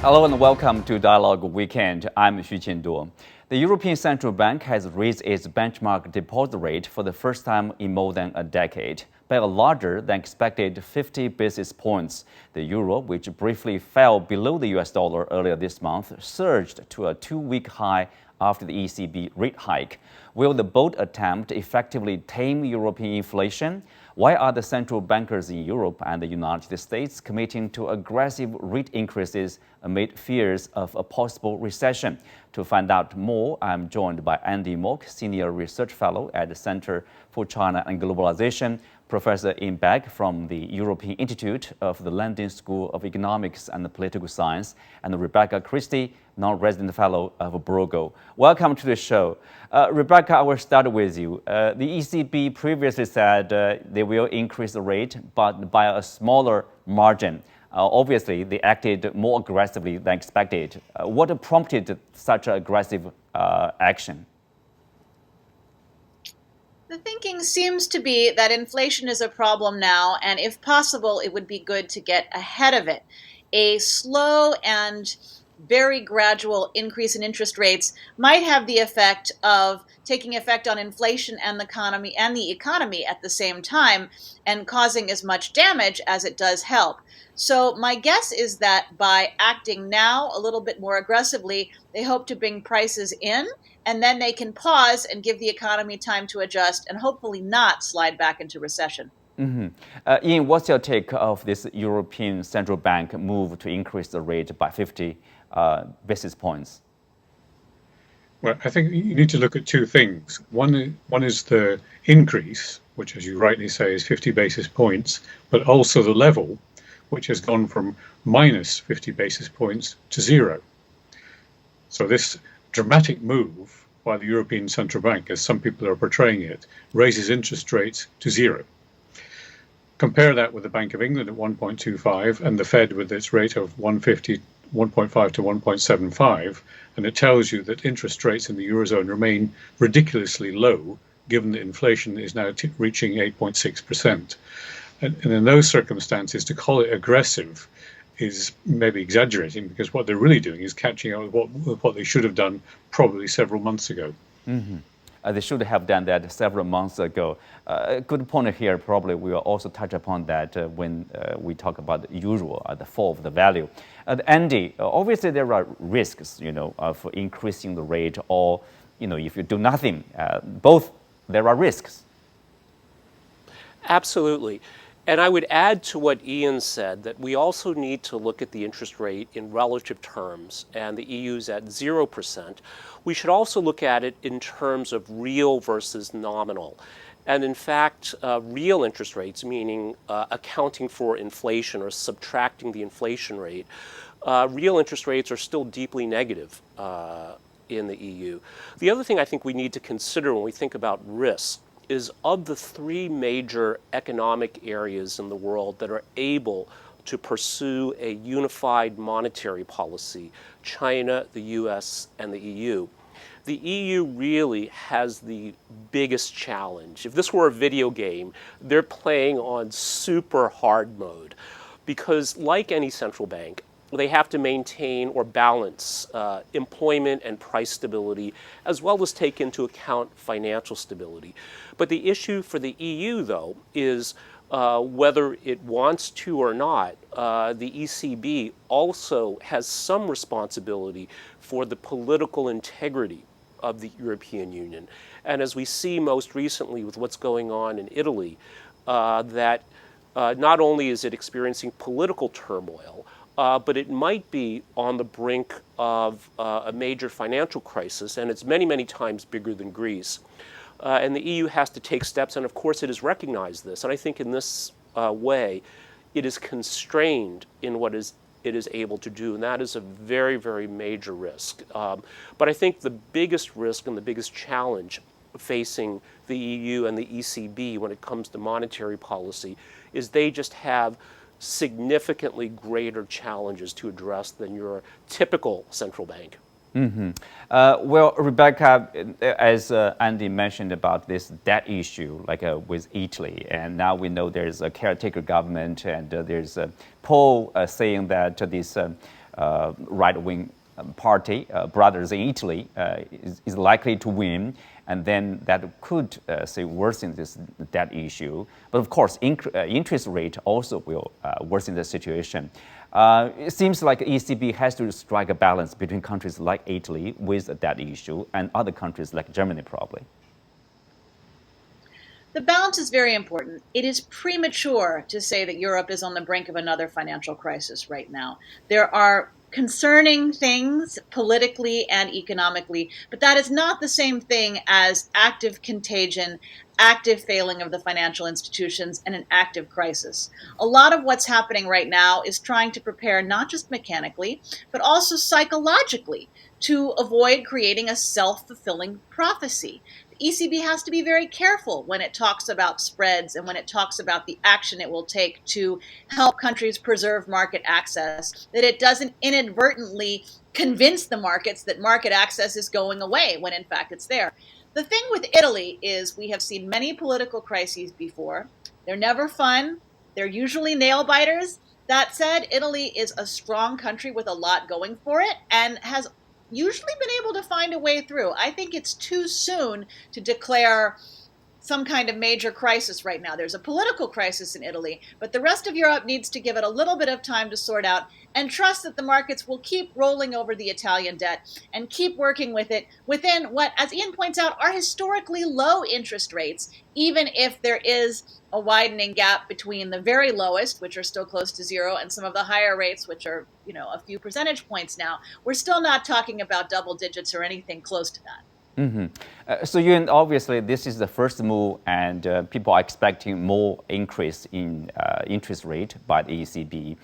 Hello and welcome to Dialogue Weekend. I'm Xu Qianduo. The European Central Bank has raised its benchmark deposit rate for the first time in more than a decade by a larger than expected 50 basis points. The euro, which briefly fell below the US dollar earlier this month, surged to a two-week high after the ECB rate hike. Will the bold attempt effectively tame European inflation? Why are the central bankers in Europe and the United States committing to aggressive rate increases amid fears of a possible recession? To find out more, I'm joined by Andy Mock, Senior Research Fellow at the Center for China and Globalization, Professor Ian Beck from the European Institute of the London School of Economics and Political Science, and Rebecca Christie, non-resident fellow of Brogo. Welcome to the show. Rebecca, I will start with you. The ECB previously said they will increase the rate, but by a smaller margin. Obviously, they acted more aggressively than expected. What prompted such aggressive action? The thinking seems to be that inflation is a problem now, and if possible, it would be good to get ahead of it. A slow and very gradual increase in interest rates might have the effect of taking effect on inflation and the economy at the same time and causing as much damage as it does help. So my guess is that by acting now a little bit more aggressively, they hope to bring prices in, and then they can pause and give the economy time to adjust and hopefully not slide back into recession. Ian, what's your take of this European Central Bank move to increase the rate by 50 basis points? Well, I think you need to look at two things. One is the increase, which, as you rightly say, is 50 basis points, but also the level, which has gone from minus 50 basis points to zero. So this dramatic move by the European Central Bank, as some people are portraying it, raises interest rates to zero. Compare that with the Bank of England at 1.25 and the Fed with its rate of 1.5 to 1.75, and it tells you that interest rates in the Eurozone remain ridiculously low, given that inflation is now reaching 8.6%. And in those circumstances, to call it aggressive is maybe exaggerating, because what they're really doing is catching up with what they should have done probably several months ago. They should have done that several months ago. A good point here, probably we will also touch upon that when we talk about the euro, the fall of the value. Andy, obviously there are risks, of increasing the rate, or, if you do nothing, both there are risks. Absolutely. And I would add to what Ian said that we also need to look at the interest rate in relative terms, and the EU's at 0%. We should also look at it in terms of real versus nominal. And in fact, real interest rates, meaning accounting for inflation or subtracting the inflation rate, real interest rates are still deeply negative in the EU. The other thing I think we need to consider when we think about risk is, of the three major economic areas in the world that are able to pursue a unified monetary policy, China, the US, and the EU, the EU really has the biggest challenge. If this were a video game, they're playing on super hard mode, because like any central bank, they have to maintain or balance employment and price stability, as well as take into account financial stability. But the issue for the EU, though, is whether it wants to or not, the ECB also has some responsibility for the political integrity of the European Union. And as we see most recently with what's going on in Italy, that not only is it experiencing political turmoil, but it might be on the brink of a major financial crisis, and it's many, many times bigger than Greece. And the EU has to take steps, and of course it has recognized this. And I think in this way, it is constrained in what it is able to do, and that is a very, very major risk. But I think the biggest risk and the biggest challenge facing the EU and the ECB when it comes to monetary policy is they just have significantly greater challenges to address than your typical central bank. Well, Rebecca, as Andy mentioned about this debt issue, like with Italy, and now we know there's a caretaker government, and there's a poll saying that this right-wing party, brothers in Italy, is likely to win, and then that could say worsen this debt issue. But of course, interest rate also will worsen the situation. It seems like ECB has to strike a balance between countries like Italy with a debt issue and other countries like Germany, probably. The balance is very important. It is premature to say that Europe is on the brink of another financial crisis right now. There are concerning things politically and economically, but that is not the same thing as active contagion, active failing of the financial institutions, and an active crisis. A lot of what's happening right now is trying to prepare not just mechanically, but also psychologically to avoid creating a self-fulfilling prophecy. The ECB has to be very careful when it talks about spreads and when it talks about the action it will take to help countries preserve market access, that it doesn't inadvertently convince the markets that market access is going away when in fact it's there. The thing with Italy is we have seen many political crises before. They're never fun. They're usually nail biters. That said, Italy is a strong country with a lot going for it and has usually been able to find a way through. I think it's too soon to declare some kind of major crisis right now. There's a political crisis in Italy, but the rest of Europe needs to give it a little bit of time to sort out and trust that the markets will keep rolling over the Italian debt and keep working with it within what, as Ian points out, are historically low interest rates, even if there is a widening gap between the very lowest, which are still close to zero, and some of the higher rates, which are, a few percentage points now. We're still not talking about double digits or anything close to that. So, Yuan, obviously, this is the first move, and people are expecting more increase in interest rate by the ECB.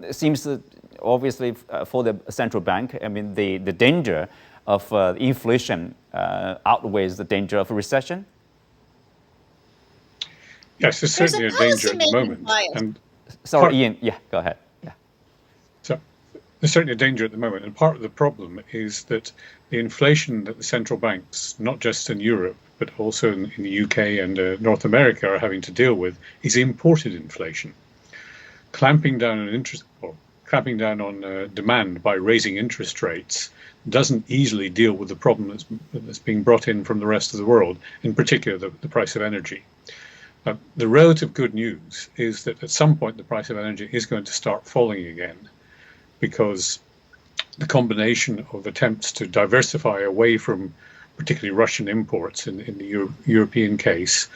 It seems that obviously for the central bank, the danger of inflation outweighs the danger of a recession. Yes, there's certainly a danger at the moment. And sorry, Ian. Yeah, go ahead. Yeah. So there's certainly a danger at the moment, and part of the problem is that the inflation that the central banks, not just in Europe, but also in the UK and North America, are having to deal with is imported inflation. Clamping down on demand by raising interest rates doesn't easily deal with the problem that's being brought in from the rest of the world, in particular the price of energy. The relative good news is that at some point the price of energy is going to start falling again, because the combination of attempts to diversify away from particularly Russian imports in the European case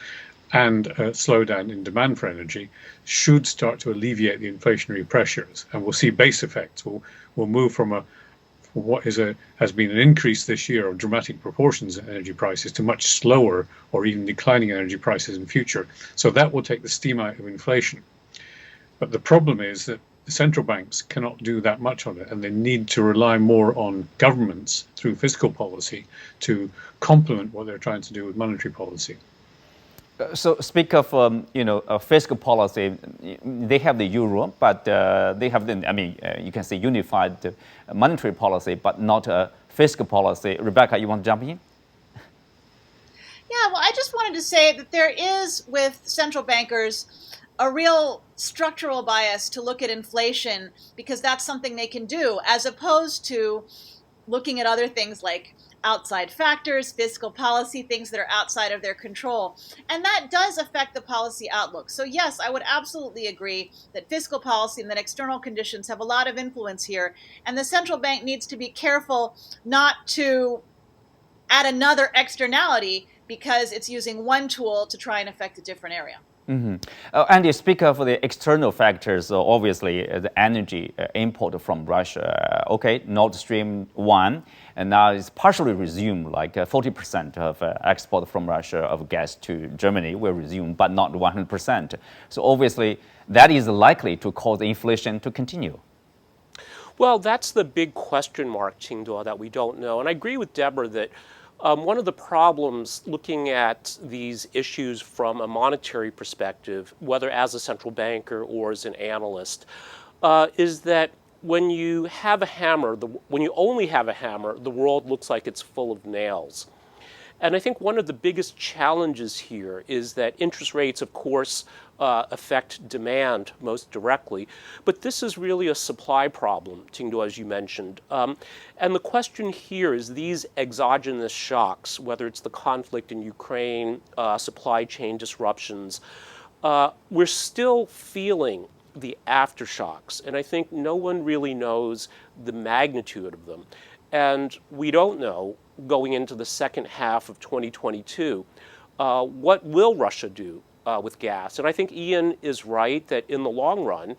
and a slowdown in demand for energy should start to alleviate the inflationary pressures, and we'll see base effects. We'll move from what has been an increase this year of dramatic proportions in energy prices to much slower or even declining energy prices in future. So that will take the steam out of inflation. But the problem is that the central banks cannot do that much on it, and they need to rely more on governments through fiscal policy to complement what they're trying to do with monetary policy. So speak of fiscal policy. They have the euro, but they have you can say unified monetary policy, but not a fiscal policy. Rebecca, you want to jump in? Yeah, well, I just wanted to say that there is, with central bankers, a real structural bias to look at inflation because that's something they can do, as opposed to looking at other things like outside factors, fiscal policy, things that are outside of their control. And that does affect the policy outlook. So yes, I would absolutely agree that fiscal policy and that external conditions have a lot of influence here. And the central bank needs to be careful not to add another externality because it's using one tool to try and affect a different area. And you speak of the external factors, obviously the energy import from Russia. Okay, Nord Stream 1, and now it's partially resumed, like 40% of export from Russia of gas to Germany will resume, but not 100%. So obviously that is likely to cause inflation to continue. Well, that's the big question mark, Qingduo, that we don't know. And I agree with Deborah that one of the problems looking at these issues from a monetary perspective, whether as a central banker or as an analyst, is that when you have a hammer, when you only have a hammer, the world looks like it's full of nails. And I think one of the biggest challenges here is that interest rates, of course, affect demand most directly. But this is really a supply problem, Tingdo, as you mentioned. And the question here is these exogenous shocks, whether it's the conflict in Ukraine, supply chain disruptions, we're still feeling the aftershocks. And I think no one really knows the magnitude of them. And we don't know, going into the second half of 2022, what will Russia do with gas? And I think Ian is right that in the long run,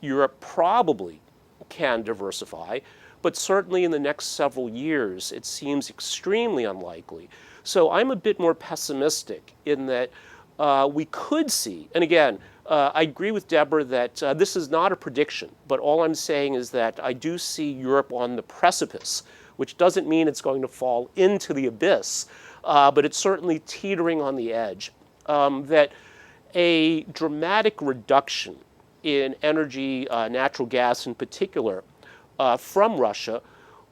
Europe probably can diversify, but certainly in the next several years, it seems extremely unlikely. So I'm a bit more pessimistic in that we could see, and again, I agree with Deborah that this is not a prediction, but all I'm saying is that I do see Europe on the precipice, which doesn't mean it's going to fall into the abyss, but it's certainly teetering on the edge. That a dramatic reduction in energy, natural gas in particular, from Russia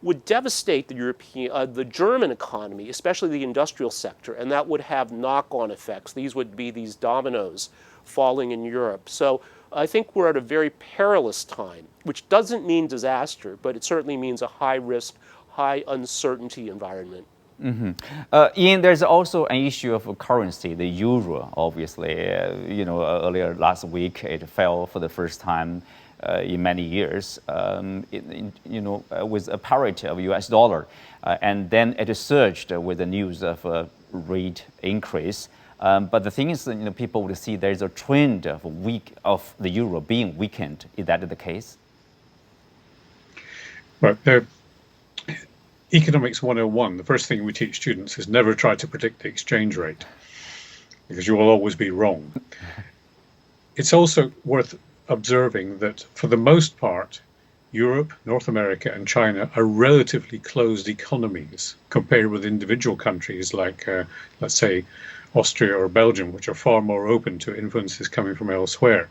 would devastate the German economy, especially the industrial sector, and that would have knock-on effects. These would be these dominoes falling in Europe. So I think we're at a very perilous time, which doesn't mean disaster, but it certainly means a high-risk, high uncertainty environment. Mm-hmm. Ian, there's also an issue of currency, the euro. Obviously, earlier last week it fell for the first time in many years, with a parity of U.S. dollar, and then it surged with the news of a rate increase. But the thing is, people would see there's a trend of the euro being weakened. Is that the case? Well, Economics 101, the first thing we teach students is never try to predict the exchange rate, because you will always be wrong. It's also worth observing that for the most part, Europe, North America and China are relatively closed economies compared with individual countries like, let's say, Austria or Belgium, which are far more open to influences coming from elsewhere.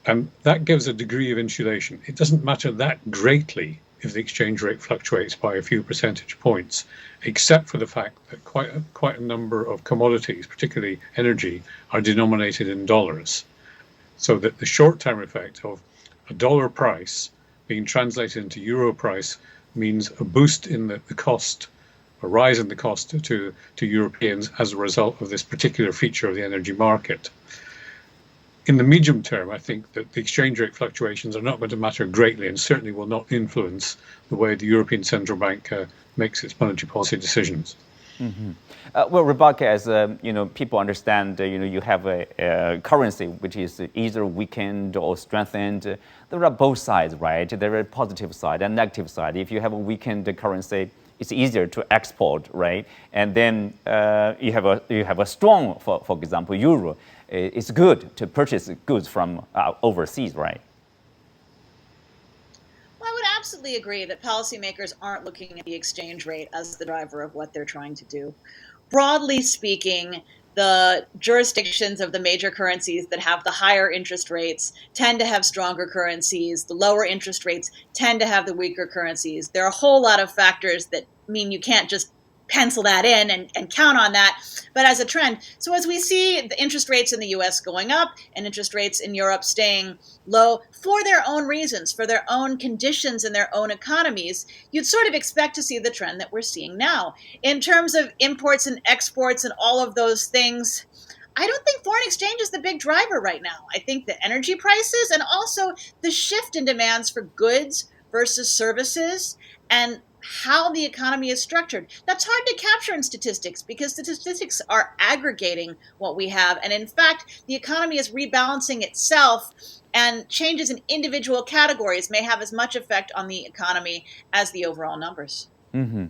And that gives a degree of insulation. It doesn't matter that greatly if the exchange rate fluctuates by a few percentage points, except for the fact that quite a number of commodities, particularly energy, are denominated in dollars. So that the short-term effect of a dollar price being translated into euro price means a boost in the cost, a rise in the cost to Europeans as a result of this particular feature of the energy market. In the medium term, I think that the exchange rate fluctuations are not going to matter greatly and certainly will not influence the way the European Central Bank makes its monetary policy decisions. Mm-hmm. Well, Rebecca, as people understand, you have a currency which is either weakened or strengthened. There are both sides, right? There are a positive side and negative side. If you have a weakened currency, it's easier to export, right? And then you have a strong, for example, euro. It's good to purchase goods from overseas, right? Well, I would absolutely agree that policymakers aren't looking at the exchange rate as the driver of what they're trying to do. Broadly speaking, the jurisdictions of the major currencies that have the higher interest rates tend to have stronger currencies. The lower interest rates tend to have the weaker currencies. There are a whole lot of factors that mean you can't just pencil that in and count on that, but as a trend. So as we see the interest rates in the US going up and interest rates in Europe staying low for their own reasons, for their own conditions in their own economies, you'd sort of expect to see the trend that we're seeing now. In terms of imports and exports and all of those things, I don't think foreign exchange is the big driver right now. I think the energy prices and also the shift in demands for goods versus services and how the economy is structured. That's hard to capture in statistics because statistics are aggregating what we have. And in fact, the economy is rebalancing itself, and changes in individual categories may have as much effect on the economy as the overall numbers. Mm-hmm.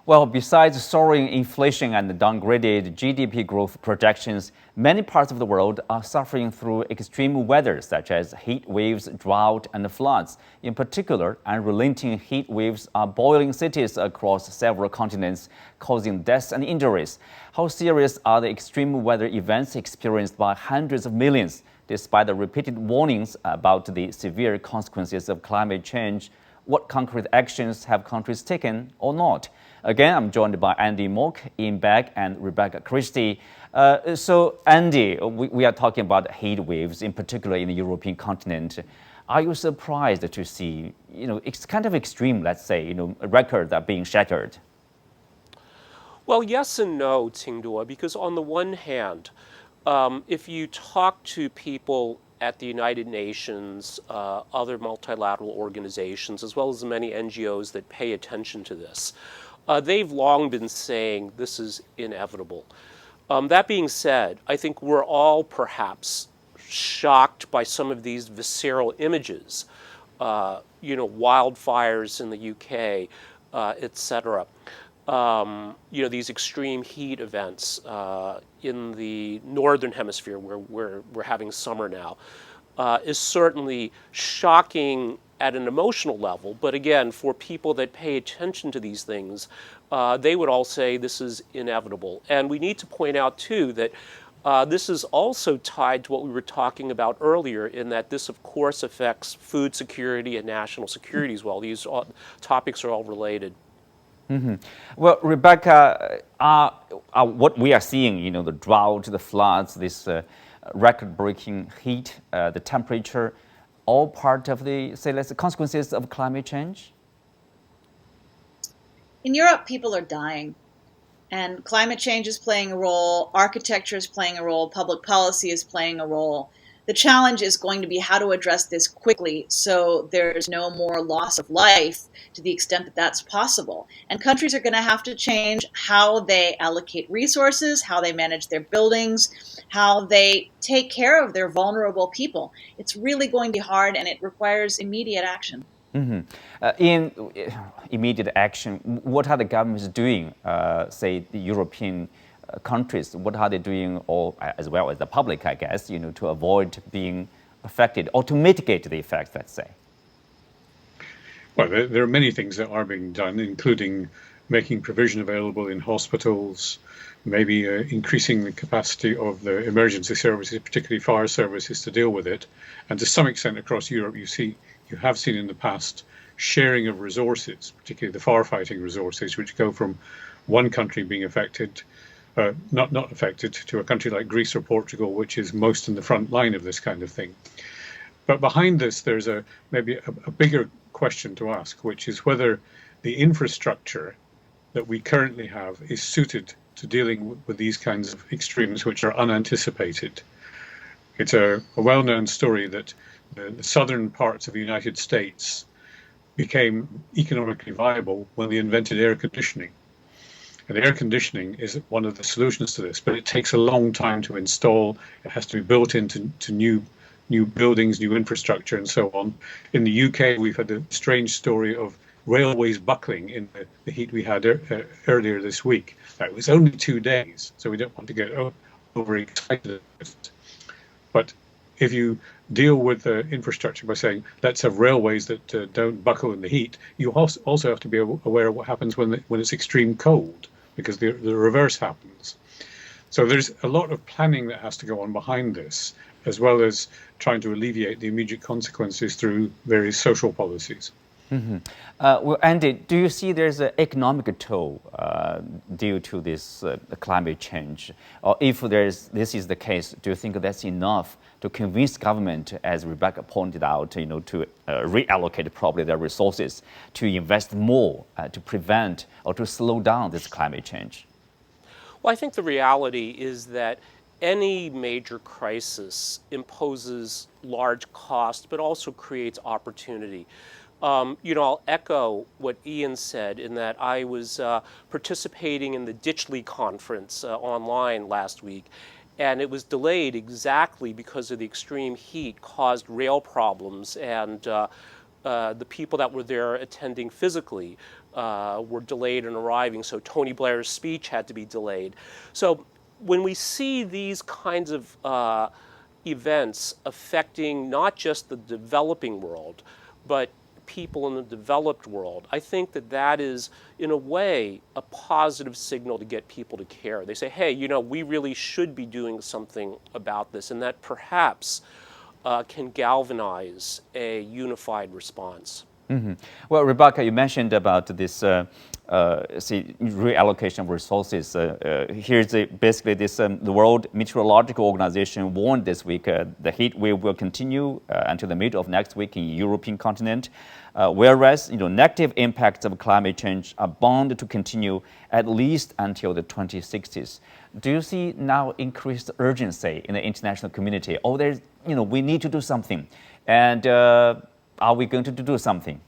Well, besides soaring inflation and downgraded GDP growth projections, many parts of the world are suffering through extreme weather, such as heat waves, drought, and floods. In particular, unrelenting heat waves are boiling cities across several continents, causing deaths and injuries. How serious are the extreme weather events experienced by hundreds of millions, despite the repeated warnings about the severe consequences of climate change? What concrete actions have countries taken or not? Again, I'm joined by Andy Mock, Ian Beck, and Rebecca Christie. So, Andy, we are talking about heat waves, in particular in the European continent. Are you surprised to see, it's kind of extreme, let's say, records are being shattered? Well, yes and no, Tingdua, because on the one hand, if you talk to people at the United Nations, other multilateral organizations, as well as the many NGOs that pay attention to this, they've long been saying this is inevitable. That being said, I think we're all perhaps shocked by some of these visceral images, wildfires in the UK, etc. These extreme heat events in the northern hemisphere where we're having summer now is certainly shocking at an emotional level. But again, for people that pay attention to these things, they would all say this is inevitable. And we need to point out, too, that this is also tied to what we were talking about earlier, in that this, of course, affects food security and national security as well. These topics are all related. Mm-hmm. Well, Rebecca, what we are seeing, the drought, the floods, this record-breaking heat, the temperature, all part of the, consequences of climate change? In Europe, people are dying, and climate change is playing a role, architecture is playing a role, public policy is playing a role. The challenge is going to be how to address this quickly so there's no more loss of life to the extent that that's possible. And countries are going to have to change how they allocate resources, how they manage their buildings, how they take care of their vulnerable people. It's really going to be hard, and it requires immediate action. Mm-hmm. In immediate action, what are the governments doing, say the European countries, what are they doing, or as well as the public, I guess, to avoid being affected or to mitigate the effects, let's say? Well, there are many things that are being done, including making provision available in hospitals, maybe increasing the capacity of the emergency services, particularly fire services, to deal with it. And to some extent across Europe, you have seen in the past sharing of resources, particularly the firefighting resources, which go from one country being affected, not affected, to a country like Greece or Portugal, which is most in the front line of this kind of thing. But behind this, there's maybe a bigger question to ask, which is whether the infrastructure that we currently have is suited to dealing with these kinds of extremes, which are unanticipated. It's a well-known story that the southern parts of the United States became economically viable when they invented air conditioning. And air conditioning is one of the solutions to this, but it takes a long time to install. It has to be built into new buildings, new infrastructure, and so on. In the UK, we've had a strange story of railways buckling in the heat we had earlier this week. Now, it was only 2 days, so we don't want to get overexcited. But if you deal with the infrastructure by saying, let's have railways that don't buckle in the heat, you also have to be aware of what happens when it's extreme cold, because the reverse happens. So there's a lot of planning that has to go on behind this, as well as trying to alleviate the immediate consequences through various social policies. Mm-hmm. Well, Andy, do you see there's an economic toll due to this climate change? Or if this is the case, do you think that's enough to convince government, as Rebecca pointed out, to reallocate probably their resources to invest more to prevent or to slow down this climate change? Well, I think the reality is that any major crisis imposes large cost, but also creates opportunity. I'll echo what Ian said in that I was participating in the Ditchley conference online last week, and it was delayed exactly because of the extreme heat caused rail problems, and the people that were there attending physically were delayed in arriving, so Tony Blair's speech had to be delayed. So when we see these kinds of events affecting not just the developing world, but people in the developed world, I think that is, in a way, a positive signal to get people to care. They say, hey, we really should be doing something about this, and that perhaps can galvanize a unified response. Well, Rebecca, you mentioned about this reallocation of resources. Here's basically this: the World Meteorological Organization warned this week the heat wave will continue until the middle of next week in European continent. Whereas negative impacts of climate change are bound to continue at least until the 2060s. Do you see now increased urgency in the international community? Oh, there's we need to do something, and are we going to do something?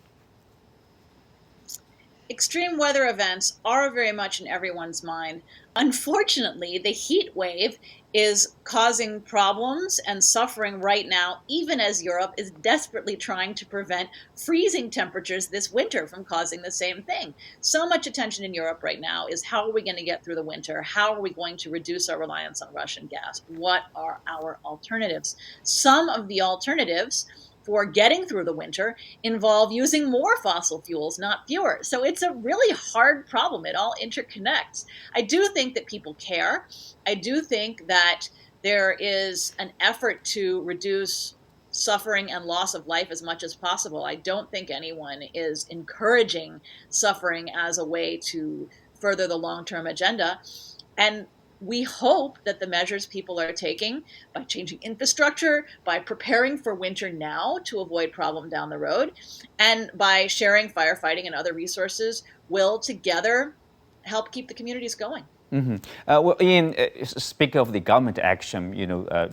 Extreme weather events are very much in everyone's mind. Unfortunately, the heat wave is causing problems and suffering right now, even as Europe is desperately trying to prevent freezing temperatures this winter from causing the same thing. So much attention in Europe right now is how are we going to get through the winter? How are we going to reduce our reliance on Russian gas? What are our alternatives? Some of the alternatives for getting through the winter involve using more fossil fuels, not fewer. So it's a really hard problem. It all interconnects. I do think that people care. I do think that there is an effort to reduce suffering and loss of life as much as possible. I don't think anyone is encouraging suffering as a way to further the long-term agenda. And we hope that the measures people are taking by changing infrastructure, by preparing for winter now to avoid problem down the road, and by sharing firefighting and other resources will together help keep the communities going. Well, Ian, speaking of the government action,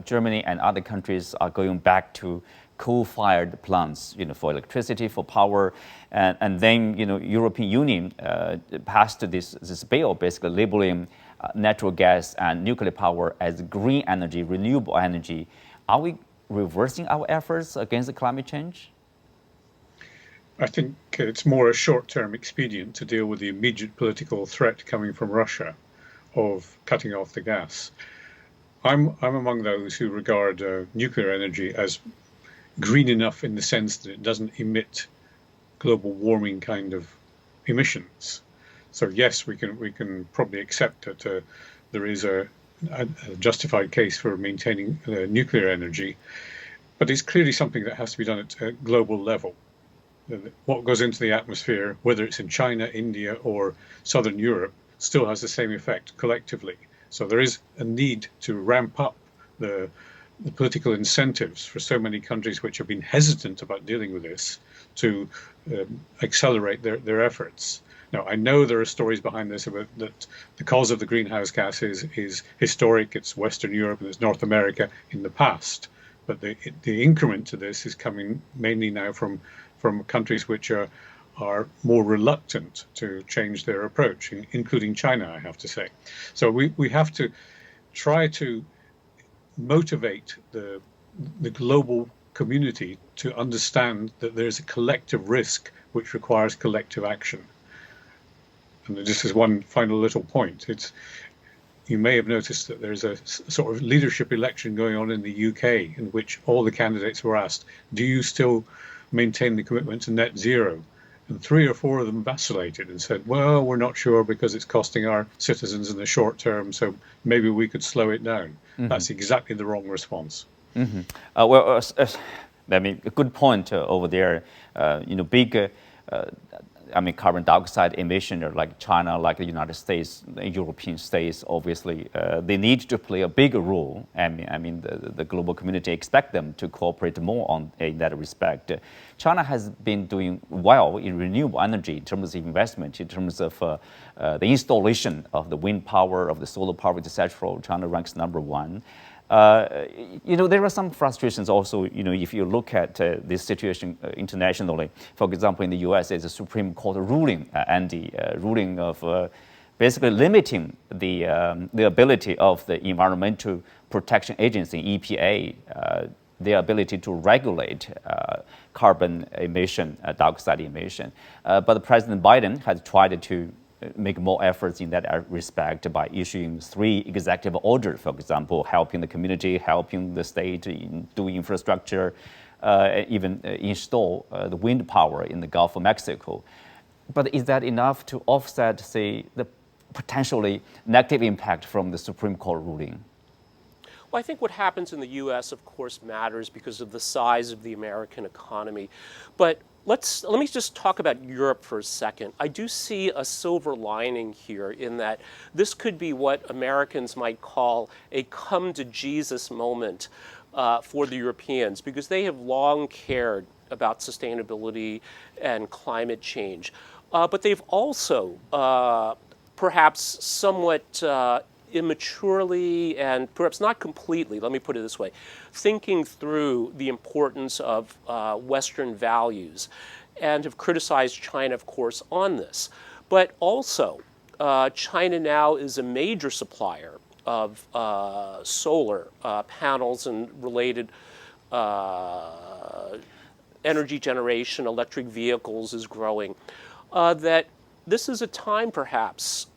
Germany and other countries are going back to coal-fired plants, for electricity, for power, and then, European Union passed this bill basically labeling natural gas and nuclear power as green energy, renewable energy. Are we reversing our efforts against climate change? I think it's more a short-term expedient to deal with the immediate political threat coming from Russia of cutting off the gas. I'm among those who regard nuclear energy as green enough in the sense that it doesn't emit global warming kind of emissions. So yes, we can probably accept that there is a justified case for maintaining nuclear energy, but it's clearly something that has to be done at a global level. What goes into the atmosphere, whether it's in China, India, or Southern Europe, still has the same effect collectively. So there is a need to ramp up the political incentives for so many countries which have been hesitant about dealing with this to accelerate their efforts. Now, I know there are stories behind this about that the cause of the greenhouse gases is historic. It's Western Europe and it's North America in the past. But the increment to this is coming mainly now from countries which are more reluctant to change their approach, including China, I have to say. So we have to try to motivate the global community to understand that there's a collective risk which requires collective action. And this is one final little point. You may have noticed that there's a sort of leadership election going on in the UK in which all the candidates were asked, do you still maintain the commitment to net zero? And 3 or 4 of them vacillated and said, well, we're not sure because it's costing our citizens in the short term, so maybe we could slow it down. That's exactly the wrong response. Well, I mean, a good point over there. Big carbon dioxide emission, like China, like the United States, European states, obviously, they need to play a bigger role. The global community expect them to cooperate more in that respect. China has been doing well in renewable energy in terms of investment, in terms of the installation of the wind power, of the solar power, etc. China ranks #1. There are some frustrations also, if you look at this situation internationally. For example, in the US, there's a Supreme Court ruling, ruling of basically limiting the ability of the Environmental Protection Agency, EPA, their ability to regulate carbon emission, dioxide emission. But President Biden has tried to make more efforts in that respect by issuing 3 executive orders, for example, helping the community, helping the state do infrastructure, even install the wind power in the Gulf of Mexico. But is that enough to offset, say, the potentially negative impact from the Supreme Court ruling? Well, I think what happens in the U.S., of course, matters because of the size of the American economy. But let me just talk about Europe for a second. I do see a silver lining here in that this could be what Americans might call a come to Jesus moment for the Europeans, because they have long cared about sustainability and climate change. But they've also perhaps somewhat immaturely and perhaps not completely, let me put it this way, thinking through the importance of Western values, and have criticized China, of course, on this. But also, China now is a major supplier of solar panels and related energy generation, electric vehicles is growing, that this is a time perhaps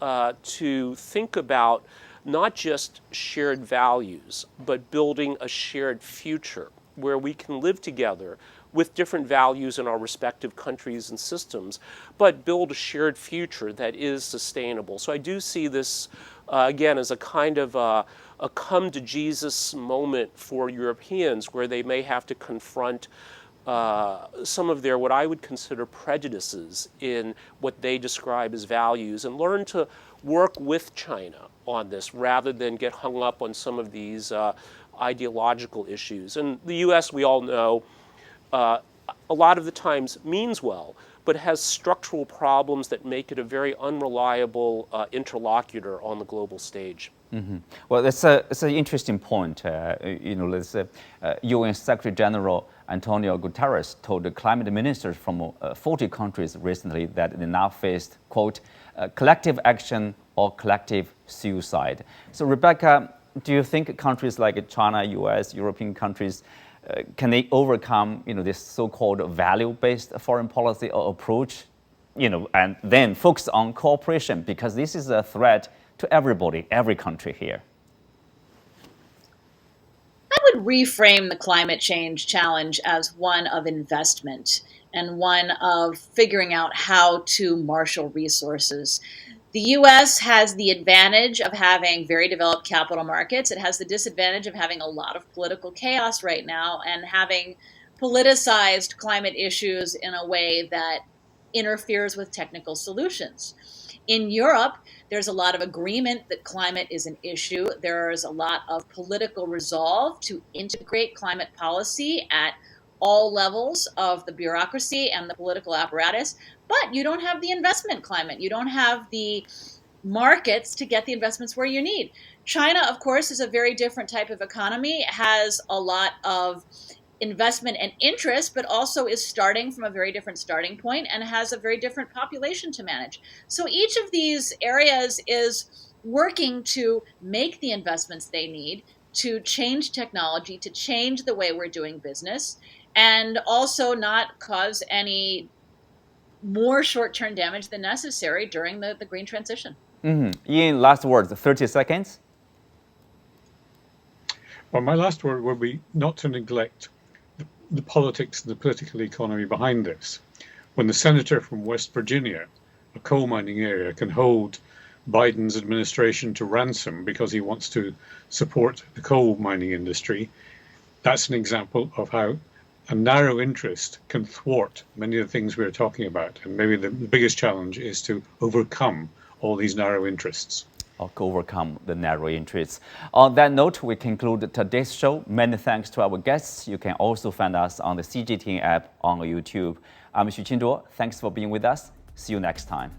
to think about not just shared values, but building a shared future where we can live together with different values in our respective countries and systems, but build a shared future that is sustainable. So I do see this, again, as a kind of a come to Jesus moment for Europeans, where they may have to confront some of their, what I would consider, prejudices in what they describe as values, and learn to work with China on this rather than get hung up on some of these ideological issues. And the U.S., we all know, a lot of the times means well, but has structural problems that make it a very unreliable interlocutor on the global stage. Mm-hmm. Well, it's an interesting point. UN Secretary General Antonio Guterres told the climate ministers from 40 countries recently that they now faced, quote, collective action or collective suicide. So, Rebecca, do you think countries like China, US, European countries, can they overcome, this so-called value-based foreign policy or approach, and then focus on cooperation, because this is a threat to everybody, every country here? I would reframe the climate change challenge as one of investment and one of figuring out how to marshal resources. The U.S. has the advantage of having very developed capital markets. It has the disadvantage of having a lot of political chaos right now and having politicized climate issues in a way that interferes with technical solutions. In Europe, there's a lot of agreement that climate is an issue. There's a lot of political resolve to integrate climate policy at all levels of the bureaucracy and the political apparatus, but you don't have the investment climate. You don't have the markets to get the investments where you need. China, of course, is a very different type of economy, has a lot of investment and interest, but also is starting from a very different starting point and has a very different population to manage. So each of these areas is working to make the investments they need, to change technology, to change the way we're doing business, and also not cause any more short-term damage than necessary during the green transition. Mm-hmm. Ian, last words, 30 seconds. Well, my last word would be not to neglect the politics and the political economy behind this. When the senator from West Virginia, a coal mining area, can hold Biden's administration to ransom because he wants to support the coal mining industry, that's an example of how a narrow interest can thwart many of the things we're talking about. And maybe the biggest challenge is to overcome all these narrow interests. Or overcome the narrow interests. On that note, we conclude today's show. Many thanks to our guests. You can also find us on the CGTN app on YouTube. I'm Xu Qinduo. Thanks for being with us. See you next time.